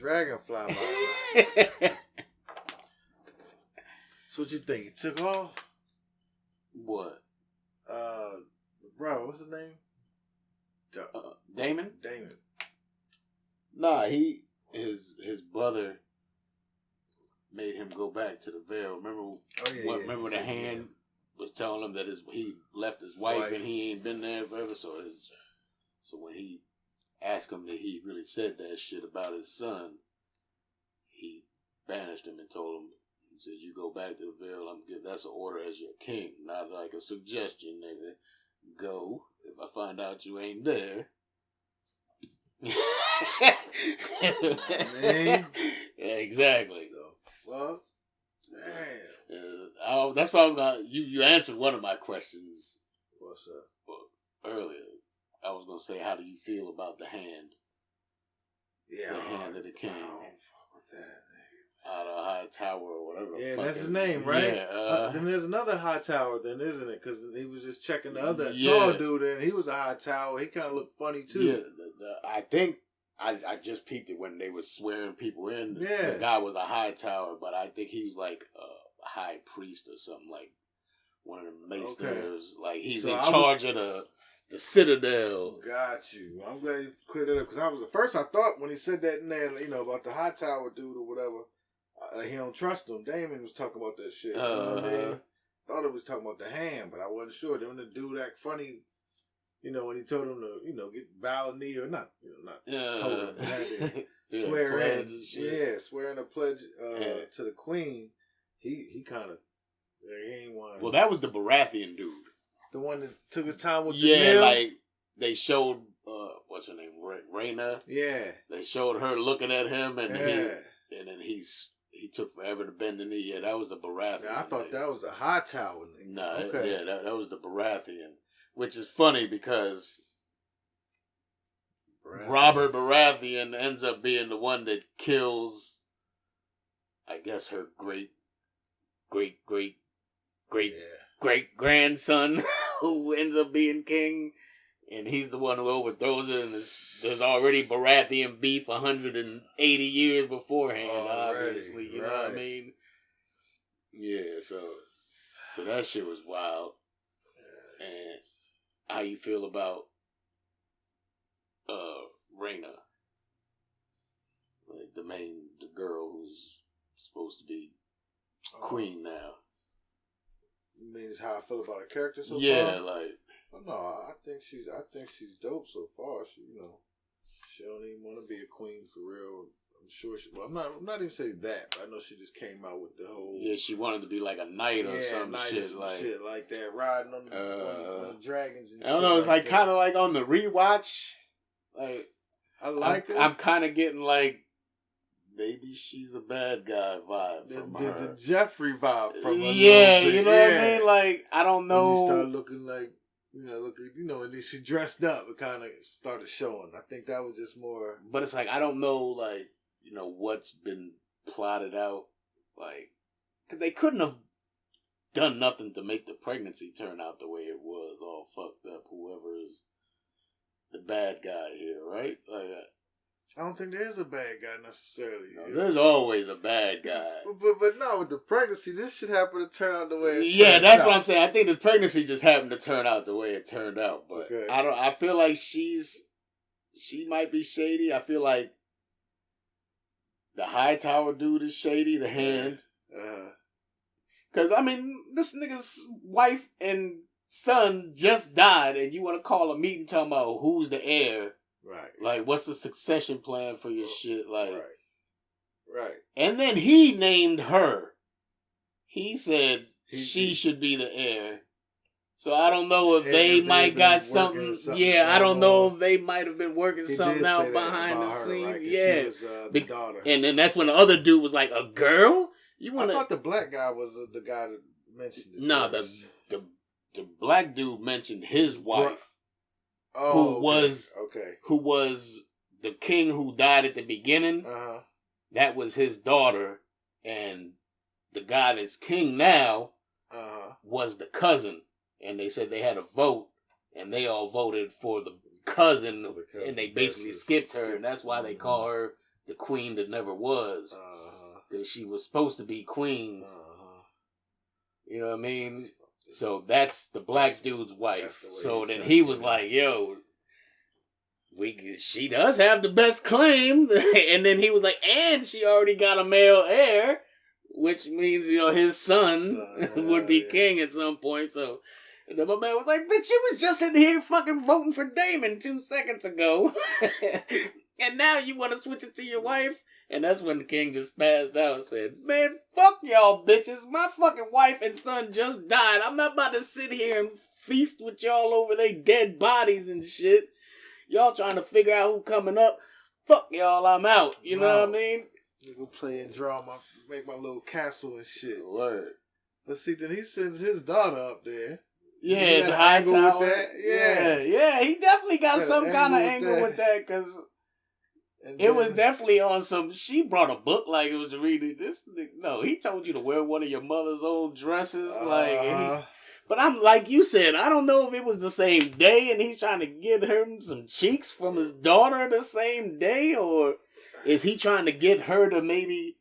dragonfly by. So what you think? He took off? What? Bro, what's his name? Daemon? Daemon. Nah, his brother made him go back to the Vale. Remember the hand was telling him that he left his wife and he ain't been there forever. So when he asked him that he really said that shit about his son, he banished him and told him, he said, "You go back to the Vale. That's an order as your king, not like a suggestion, nigga. Go. If I find out you ain't there." Man. Yeah, exactly. The fuck? Damn. That's why I was gonna. You answered one of my questions. What's up? Earlier, I was gonna say, how do you feel about the hand? Yeah, the hand of the king. I don't fuck with that, nigga. Out of High Tower or whatever. Yeah, that's his name, right? Yeah. Then there's another high tower, then isn't it? Because he was just checking the other tall dude, and he was a high tower. He kind of looked funny too. Yeah, I think I just peeped it when they were swearing people in. Yeah, the guy was a high tower, but I think he was like a high priest or something, like one of the maesters. Like he's in charge of the citadel. Got you. I'm glad you cleared it up because I was at first I thought when he said that in there, about the high tower dude or whatever. He don't trust him. Daemon was talking about that shit. You know what I mean? Thought it was talking about the hand, but I wasn't sure. Then when the dude act funny, when he told him to, get bow a knee or not, told him, but had to swear in. Yeah, swearing a pledge to the queen. He kind of, he ain't one. Well, that was the Baratheon dude. The one that took his time with the nail? Yeah, like they showed, what's her name, Rhaenyra? Yeah. They showed her looking at him and then he took forever to bend the knee. Yeah, that was the Baratheon. Yeah, I thought that was a high tower. Nah, that was the Baratheon. Which is funny because Robert Baratheon ends up being the one that kills, I guess, her great grandson who ends up being king. And he's the one who overthrows it, and there's already Baratheon beef 180 years beforehand, obviously. You know what I mean? Yeah, so that shit was wild. And how you feel about Rhaenyra? Like the girl who's supposed to be queen now. You mean it's how I feel about her character so far? Yeah, like. No, I think she's dope so far. She don't even want to be a queen for real. I'm sure she. Well, I'm not even saying that, but I know she just came out with the whole. Yeah, she wanted to be like a knight or some shit like that, riding on the dragons. And I don't know. It's like kind of like on the rewatch. Like I like it. I'm kind of getting like maybe she's a bad guy vibe from her. The Jeffrey vibe from her. Yeah, you know what I mean. Like I don't know. When you start looking like. And then she dressed up. It kind of started showing. I think that was just more. But it's like I don't know, like what's been plotted out. Like, cause they couldn't have done nothing to make the pregnancy turn out the way it was, all fucked up. Whoever is the bad guy here, right? Like, I don't think there is a bad guy necessarily. No, there's always a bad guy. But no, with the pregnancy, this should happen to turn out the way it Yeah, that's out. What I'm saying. I think the pregnancy just happened to turn out the way it turned out. But I feel like she might be shady. I feel like the high tower dude is shady, the hand. Because, I mean, this nigga's wife and son just died, and you want to call a meeting talking about who's the heir. Right. Like, what's the succession plan for your shit? Like, right. And then he named her. He said she should be the heir. So I don't know if they might got something. Yeah, I don't know if they might have been working something out behind the scenes. Right? Yeah. She was, the daughter. And then that's when the other dude was like, a girl? I thought the black guy was the guy that mentioned it. No, the black dude mentioned his wife. Who was the king who died at the beginning. That was his daughter. And the guy that's king now was the cousin. And they said they had a vote. And they all voted for the cousin. And they basically skipped her. And that's why they call her the queen that never was. Because she was supposed to be queen. You know what I mean? So that's the black dude's wife. So then he was like, yo, she does have the best claim. And then he was like, and she already got a male heir, which means, you know, his son would be king at some point. So and then my man was like, bitch, you was just in here fucking voting for Daemon 2 seconds ago. And now you want to switch it to your wife? And that's when the king just passed out and said, man, fuck y'all bitches. My fucking wife and son just died. I'm not about to sit here and feast with y'all over their dead bodies and shit. Y'all trying to figure out who coming up. Fuck y'all, I'm out. You know what I mean? Go play and make my little castle and shit. Word. But see, then he sends his daughter up there. Yeah, the high tower. With that? Yeah, he definitely got some kind of angle with that, because it was definitely on some. She brought a book like it was reading this. No, he told you to wear one of your mother's old dresses, but I'm like you said, I don't know if it was the same day and he's trying to get her some cheeks from his daughter the same day, or is he trying to get her to maybe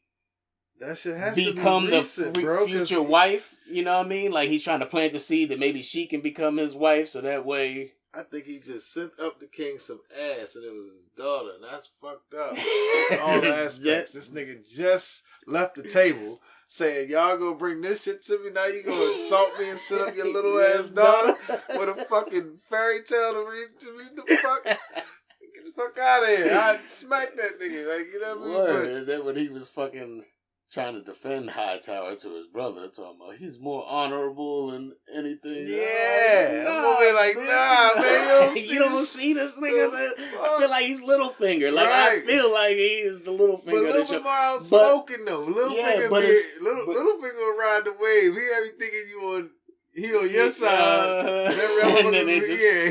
that shit has become to be recent, the future wife? You know what I mean? Like he's trying to plant the seed that maybe she can become his wife, so that way. I think he just sent up the king some ass and it was his daughter, and that's fucked up. All aspects. This nigga just left the table saying, y'all gonna bring this shit to me, now you gonna insult me and sit up your little ass daughter with a fucking fairy tale to read the fuck? Get the fuck out of here. I'd smack that nigga. Like, you know what I mean? Word. And then when he was fucking trying to defend Hightower to his brother, talking about he's more honorable than anything. Yeah. I'm gonna be like, nah, man, you don't see this nigga, man. I feel like he's Littlefinger. Like, I feel like he is the Littlefinger. But a little bit more outspoken, though. Littlefinger will ride the wave. He have you thinking he on your side.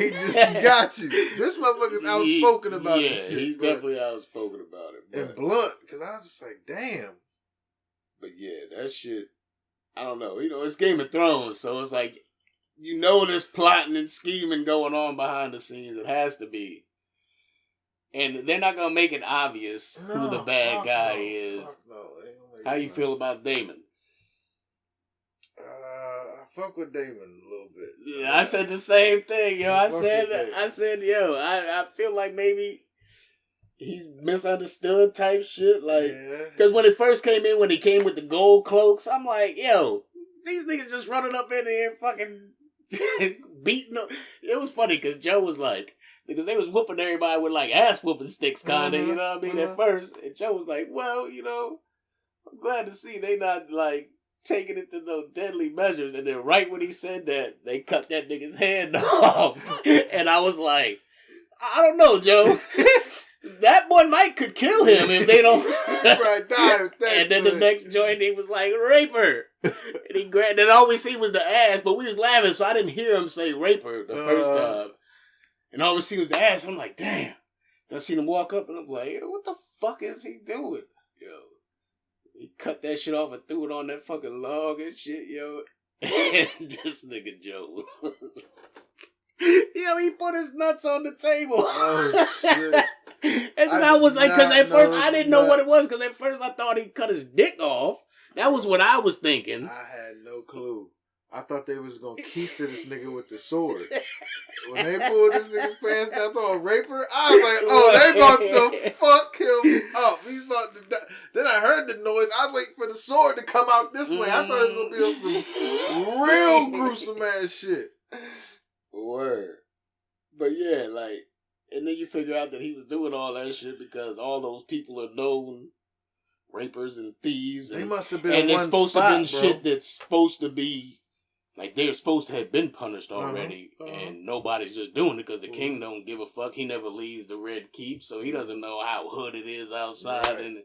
He just got you. This motherfucker's outspoken about this shit. Yeah, he's definitely outspoken about it. And blunt, because I was just like, damn. But yeah, that shit, I don't know. You know, it's Game of Thrones, so it's like, you know there's plotting and scheming going on behind the scenes. It has to be. And they're not going to make it obvious who the bad guy is. How you feel about Daemon? I fuck with Daemon a little bit. Yeah, I said the same thing, yo. I said, I feel like maybe he's misunderstood type shit. Like, because when it first came in, when he came with the gold cloaks, I'm like, yo, these niggas just running up in here and fucking beating up. It was funny because Joe was like, because they was whooping everybody with like ass whooping sticks, kind of, you know what I mean, at first. And Joe was like, well, you know, I'm glad to see they not like taking it to those deadly measures. And then right when he said that, they cut that nigga's hand off. And I was like, I don't know, Joe. That boy Mike could kill him if they don't. And then the next joint, he was like, rape her. And he grabbed, and all we see was the ass, but we was laughing, so I didn't hear him say rape her the first time. And all we see was the ass. I'm like, damn. Then I seen him walk up, and I'm like, yo, what the fuck is he doing? Yo. He cut that shit off and threw it on that fucking log and shit, yo. And this nigga Joe. Yo, he put his nuts on the table. Oh, shit. And then I was like, because at first I didn't know what it was, because at first I thought he cut his dick off. That was what I was thinking. I had no clue. I thought they was going to keister this nigga with the sword. When they pulled this nigga's pants down to a raper, I was like, oh, they about to fuck him up. He's about to die. Then I heard the noise. I was waiting for the sword to come out this way. I thought it was going to be some real gruesome ass shit. Word. But yeah, like, and then you figure out that he was doing all that shit because all those people are known rapers and thieves. They must have been and it's supposed to have been shit that's supposed to be, like, they're supposed to have been punished already, and nobody's just doing it because the king don't give a fuck. He never leaves the Red Keep, so he doesn't know how hood it is outside in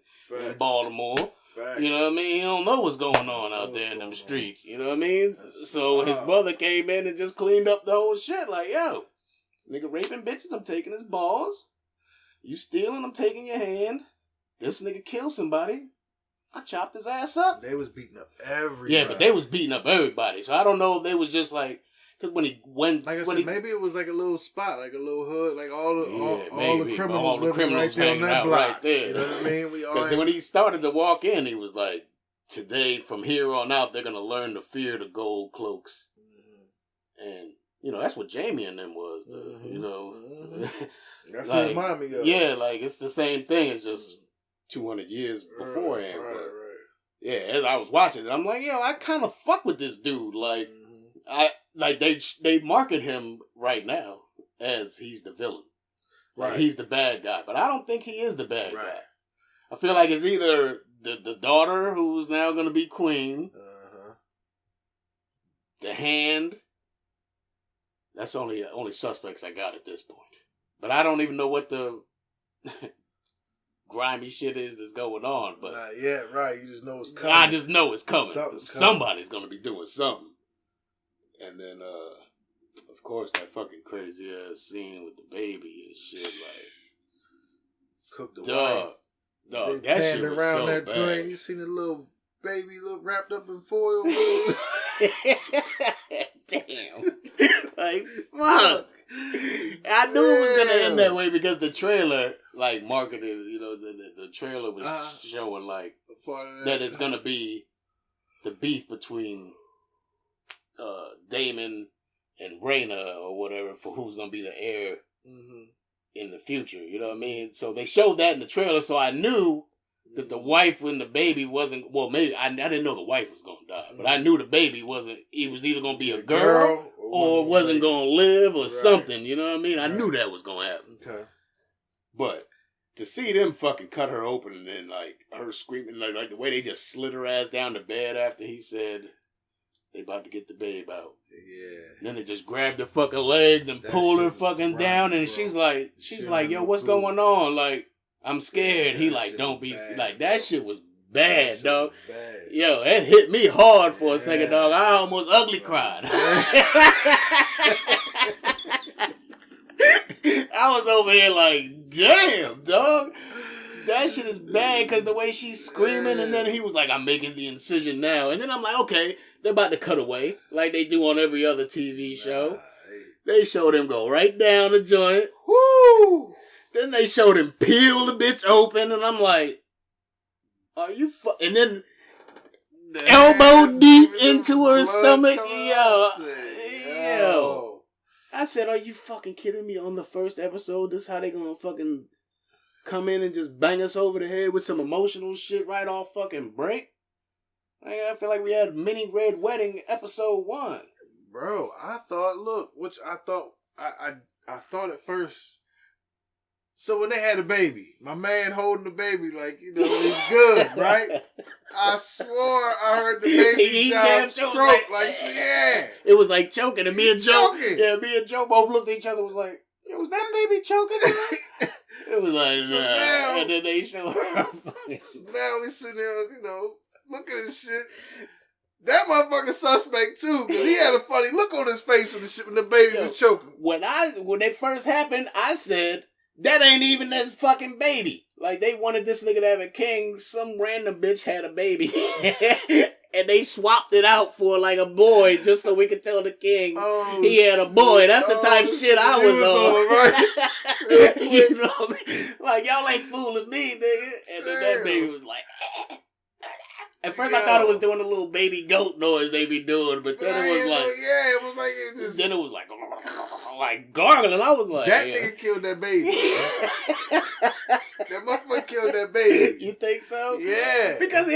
Baltimore. Facts. You know what I mean? He don't know what's going on out there in them streets. You know what I mean? So his brother came in and just cleaned up the whole shit. Like, yo, this nigga raping bitches, I'm taking his balls. You stealing, I'm taking your hand. This nigga killed somebody, I chopped his ass up. They was beating up everybody. Yeah, but they was beating up everybody. So I don't know if they was just like, Because when he went, like I said, maybe it was like a little spot, like a little hood, like all the criminals living right there on that block. Right there. You know what I mean? Because when he started to walk in, he was like, "Today, from here on out, they're gonna learn to fear the gold cloaks." Mm-hmm. And you know that's what Jamie and them was. Mm-hmm. You know, that's what it reminded me of. Yeah, like it's the same thing. It's just 200 years beforehand. Right. Yeah, as I was watching it, I'm like, yo, I kind of fuck with this dude. Like, they market him right now as he's the villain. Right. Like, he's the bad guy. But I don't think he is the bad guy. I feel like it's either the daughter who's now going to be queen, the hand. That's only suspects I got at this point. But I don't even know what the grimy shit is that's going on, but right. You just know it's coming. I just know it's coming. Somebody's gonna be doing something. And then, of course, that fucking crazy ass scene with the baby and shit, like cook the wife. Dog, that shit was around so that bad. Joint. You seen the little baby wrapped up in foil? Damn. Like, fuck. I knew it was gonna end that way because the trailer, like, marketed, you know, the trailer was showing, like, that it's gonna be the beef between Daemon and Rhaenyra or whatever for who's gonna be the heir in the future. You know what I mean? So they showed that in the trailer, so I knew that the wife and the baby wasn't. Well, maybe I didn't know the wife was gonna die, but I knew the baby wasn't. It was either gonna be a girl or wasn't gonna live or something. You know what I mean? I knew that was gonna happen. Okay. But to see them fucking cut her open and then like her screaming, like the way they just slid her ass down to bed after he said they about to get the babe out. Yeah. And then they just grabbed her fucking legs and pulled her fucking down, and she's like, yo, what's going on? Like, I'm scared. He like, don't be like that. Shit was bad, dog. Yo, it hit me hard for a second, dog. I almost ugly cried. I was over here like, damn, dog. That shit is bad because the way she's screaming, and then he was like, I'm making the incision now. And then I'm like, okay, they're about to cut away like they do on every other TV show. They showed him go right down the joint. Woo! Then they showed him peel the bitch open, and I'm like, are you and then elbow deep into her stomach. Yo. I said, are you fucking kidding me? On the first episode, this how they gonna fucking come in and just bang us over the head with some emotional shit right off fucking break? I feel like we had Mini Red Wedding episode 1. Bro, I thought at first. So when they had a baby, my man holding the baby like, you know, he's good, right? I swore I heard the baby choke like, yeah. It was like choking, and me and Joe both looked at each other, was like, yo, was that baby choking? It was like, so now, and then they showed her. Now we sitting there, you know, look at this shit. That motherfucking suspect too, because he had a funny look on his face when the baby was choking. When they first happened, I said, that ain't even this fucking baby. Like, they wanted this nigga to have a king. Some random bitch had a baby. And they swapped it out for, like, a boy just so we could tell the king he had a boy. That's the type of shit I was on. Right? You know what I mean? Like, y'all ain't fooling me, nigga. And then that baby was like... At first, I thought it was doing a little baby goat noise they be doing, but then it was like... it was like... It just... Then it was like... Like gargling. I was like... That nigga killed that baby. That motherfucker killed that baby. You think so? Yeah. Because,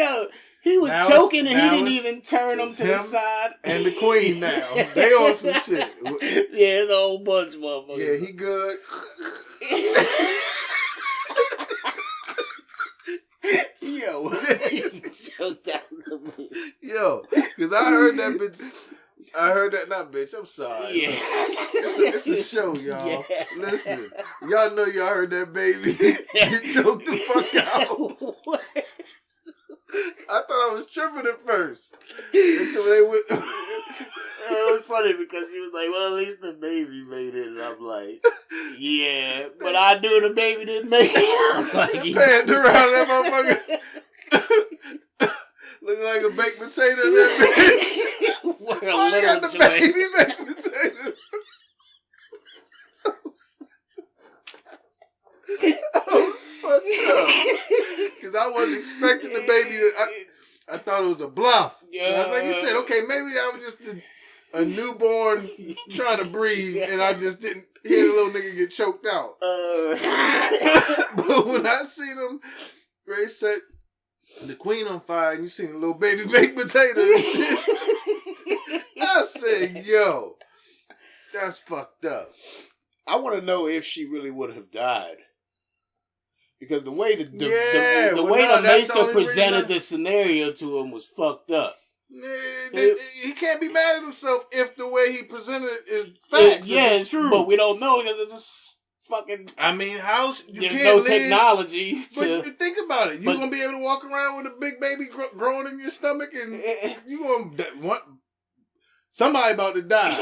he was choking and he didn't even turn him to the side. And the queen now. They on some shit. Yeah, it's a whole bunch of motherfuckers. Yeah, he good. Yo, because I heard that bitch. I heard that, not bitch, I'm sorry. Yeah. It's a show, y'all. Yeah. Listen, y'all know y'all heard that baby get choked the fuck out. What? I thought I was tripping at first. And so they went. It was funny because he was like, well, at least the baby made it. And I'm like, yeah, but I knew the baby didn't make it. I'm like, he panned around that motherfucker. Looking like a baked potato in that bitch. What a Why they got the joint. baby baked potato? Because I wasn't expecting the baby to... I thought it was a bluff. Yeah. Like you said, okay, maybe that was just a newborn trying to breathe, and I just didn't hear the little nigga get choked out. But when I seen him, Ray set the queen on fire, and you seen the little baby baked potato, I said, yo, that's fucked up. I want to know if she really would have died. Because the way the Maester presented the scenario to him was fucked up. He can't be mad at himself if the way he presented it is facts. It's true. But we don't know because it's fucking... I mean, there's no technology to... But think about it. You're going to be able to walk around with a big baby growing in your stomach and you're going to want... Somebody about to die.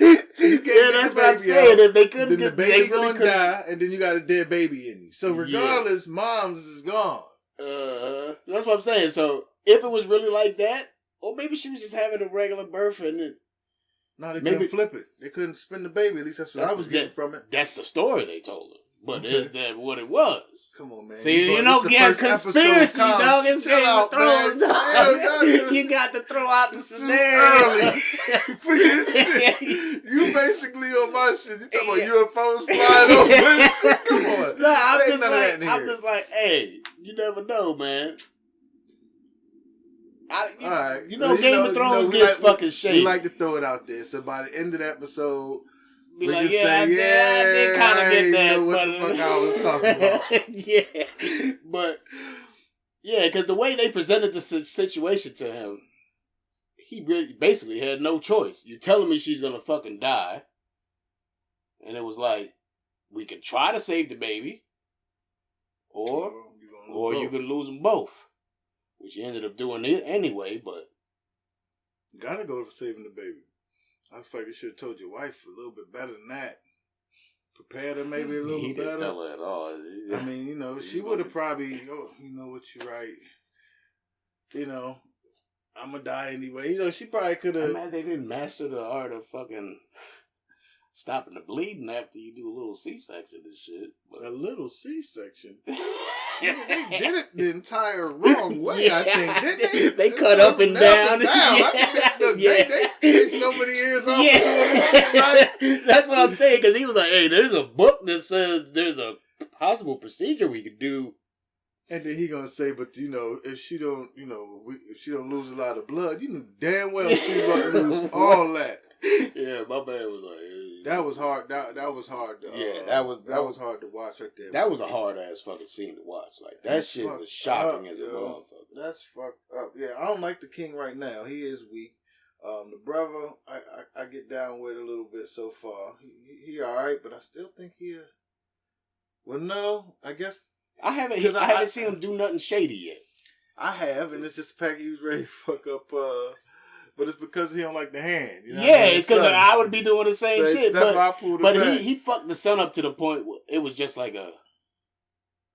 That's what I'm saying. If they couldn't get the baby, gonna die, and then you got a dead baby in you. So regardless, mom's is gone. That's what I'm saying. So if it was really like that, or maybe she was just having a regular birth and then... No, they couldn't flip it. They couldn't spin the baby. At least that's what I was getting from it. That's the story they told her. But is that what it was? Come on, man. See, you know, conspiracy, dog. It's Game of Thrones, dog. You got to throw out the scenario. You basically on my shit. You talking about UFOs flying over shit? Come on. Nah, I'm just like, hey, you never know, man. Alright. Game of Thrones gets fucking shady. We like to throw it out there. So by the end of the episode, be we like, I did kind of get that. Know what the fuck I was talking about. Yeah. But, because the way they presented the situation to him, he really basically had no choice. You're telling me she's going to fucking die. And it was like, we can try to save the baby, or you can lose them both. Which you ended up doing it anyway, but... Gotta go for saving the baby. I feel like you should have told your wife a little bit better than that. Prepared her maybe a little bit better. He didn't tell her at all. I mean, she would have probably, you know what, you're right. I'm going to die anyway. She probably could have... Man, they didn't master the art of fucking stopping the bleeding after you do a little C-section and shit. But... A little C-section? They did it the entire wrong way, I think. Didn't they cut up and down. I think they so many years off doing this shit, right? That's what I'm saying, because he was like, hey, there's a book that says there's a possible procedure we could do. And then he gonna say, but if she don't, if she don't lose a lot of blood, you knew damn well she was gonna lose all that. Yeah, my man was like, that was hard. That was hard. That was hard to watch right there. That was a hard ass fucking scene to watch. Like that shit was shocking as a motherfucker. That's fucked up. Yeah, I don't like the king right now. He is weak. The brother, I get down with a little bit so far. He all right, but I still think he. Well, no, I guess I haven't seen him do nothing shady yet. I have, and it's just the fact he was ready to fuck up. But it's because he don't like the hand. It's because I would be doing the same shit. That's why I pulled it back. But he fucked the son up to the point where it was just like a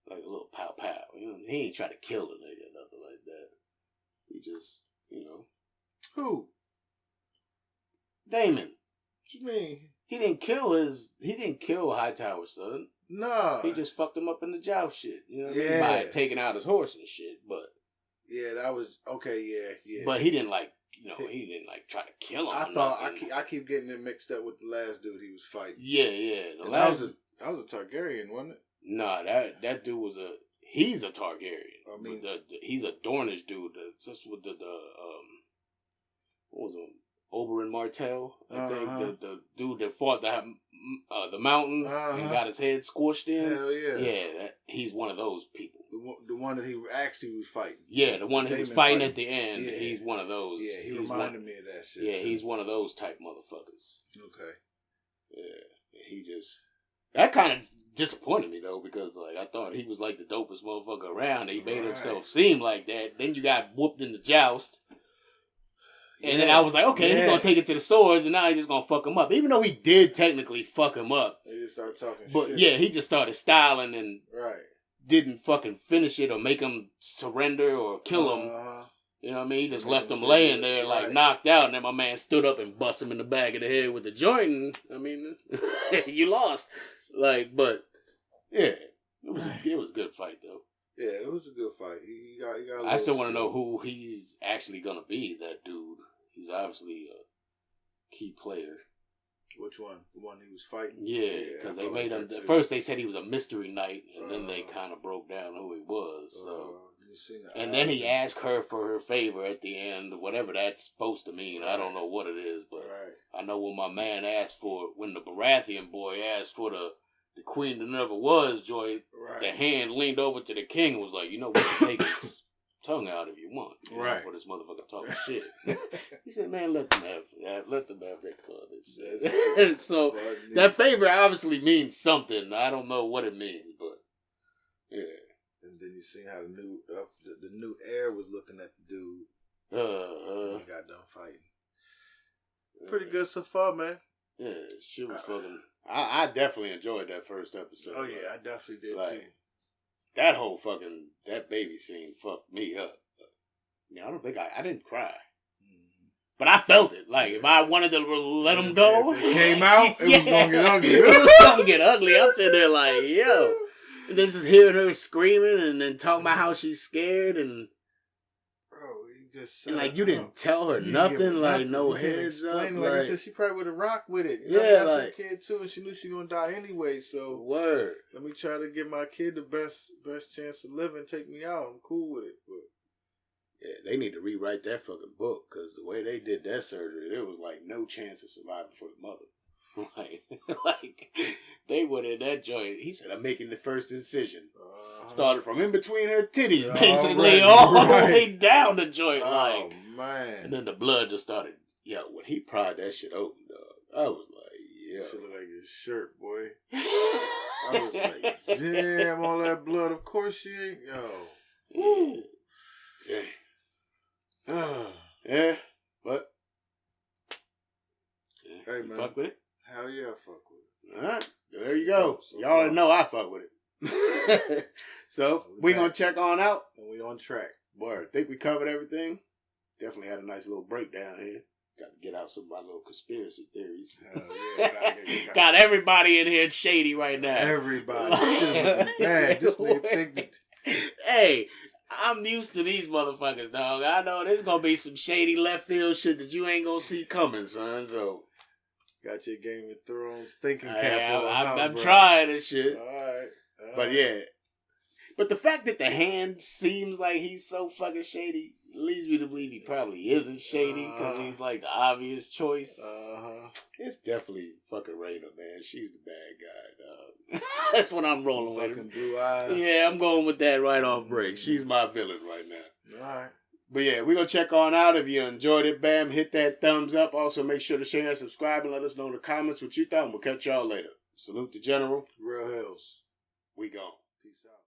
little pow pow. He ain't try to kill the nigga or nothing like that. He just, Who? Daemon. What you mean? He didn't kill Hightower's son. No. He just fucked him up in the joust shit. You know what I mean? By taking out his horse and shit. But yeah, that was okay. Yeah. But he didn't he didn't try to kill him. I keep getting it mixed up with the last dude he was fighting. Yeah. That was a Targaryen, wasn't it? Nah, that dude was he's a Targaryen. I mean, he's a Dornish dude. That's what what was it? Oberyn Martell, I think the dude that fought the mountain and got his head squished in. Hell yeah. Yeah, he's one of those people. The one that he actually was fighting. Yeah, the one he was fighting at the end. Yeah. He's one of those. Yeah, he reminded me of that shit. Yeah, he's one of those type motherfuckers. Okay. Yeah, that kind of disappointed me though, because I thought he was like the dopest motherfucker around. He made himself seem like that. Then you got whooped in the joust. And then I was like, okay, he's going to take it to the swords, and now he's just going to fuck him up. Even though he did technically fuck him up. He just started talking shit. But yeah, he just started styling and didn't fucking finish it or make him surrender or kill him. You know what I mean? He just left him laying there like knocked out, and then my man stood up and bust him in the back of the head with the joint. And, I mean, you lost. Like, but yeah, it was a good fight though. Yeah, it was a good fight. He got I still want to know who he's actually gonna be. That dude. He's obviously a key player. Which one? The one he was fighting? Yeah, because they made him. At first, they said he was a mystery knight, and then they kind of broke down who he was. So, and then he asked her for her favor at the end, whatever that's supposed to mean. I don't know what it is, but I know when my man asked for when the Baratheon boy asked for the queen that never was, Joy. The hand leaned over to the king and was like, "You know, we can take his tongue out if you want, for this motherfucker talking shit." He said, "Man, let them have their fun." So that favor obviously means something. I don't know what it means, but yeah. And then you see how the new heir was looking at the dude. When he got done fighting. Pretty good so far, man. Yeah, she was fucking. I definitely enjoyed that first episode. Oh yeah, I definitely did too. That whole fucking baby scene fucked me up. I don't think I didn't cry. But I felt it. Like, if I wanted to let him go. If it came out, it was going to get ugly. It was going to get ugly. I'm sitting there like, yo. And then just hearing her screaming and then talking about how she's scared. And, bro, he just said, like, you didn't tell her nothing. Like, no heads up. Like I said, she probably would have rocked with it. Yeah, like. She a kid, too, and she knew she was going to die anyway. So, word. Let me try to give my kid the best chance of living. Take me out. I'm cool with it. But yeah, they need to rewrite that fucking book because the way they did that surgery, there was like no chance of surviving for the mother. like they went in that joint. He said, "I'm making the first incision." Started from in between her titties, basically, all the way down the joint. Oh man! And then the blood just started. Yo, when he pried that shit open, dog, I was like, "Yo, that shit look like his shirt, boy." I was like, "Damn, all that blood. Of course she ain't." Yo, woo. Damn. Yeah, but hey man, you fuck with it? Hell yeah, I fuck with it. Alright, there you go. Y'all already know I fuck with it. So we gonna check on out. And we on track. Boy, I think we covered everything. Definitely had a nice little breakdown here. Got to get out some of my little conspiracy theories. Hell yeah, got everybody in here shady right now. Everybody. Man, this nigga think that. Hey, I'm used to these motherfuckers, dog. I know there's gonna be some shady left field shit that you ain't gonna see coming, son. So, got your Game of Thrones thinking cap on. I'm trying this shit. All right. But yeah, but the fact that the hand seems like he's so fucking shady leads me to believe he probably isn't shady because he's like the obvious choice. It's definitely fucking Rhaenyra, man. She's the bad guy, dog. That's what I'm rolling with. Fucking blue eyes. Yeah, I'm going with that right off break. She's my villain right now. All right. But yeah, we're going to check on out. If you enjoyed it, bam, hit that thumbs up. Also, make sure to share and subscribe and let us know in the comments what you thought. And we'll catch y'all later. Salute the General. Real Hills. We gone.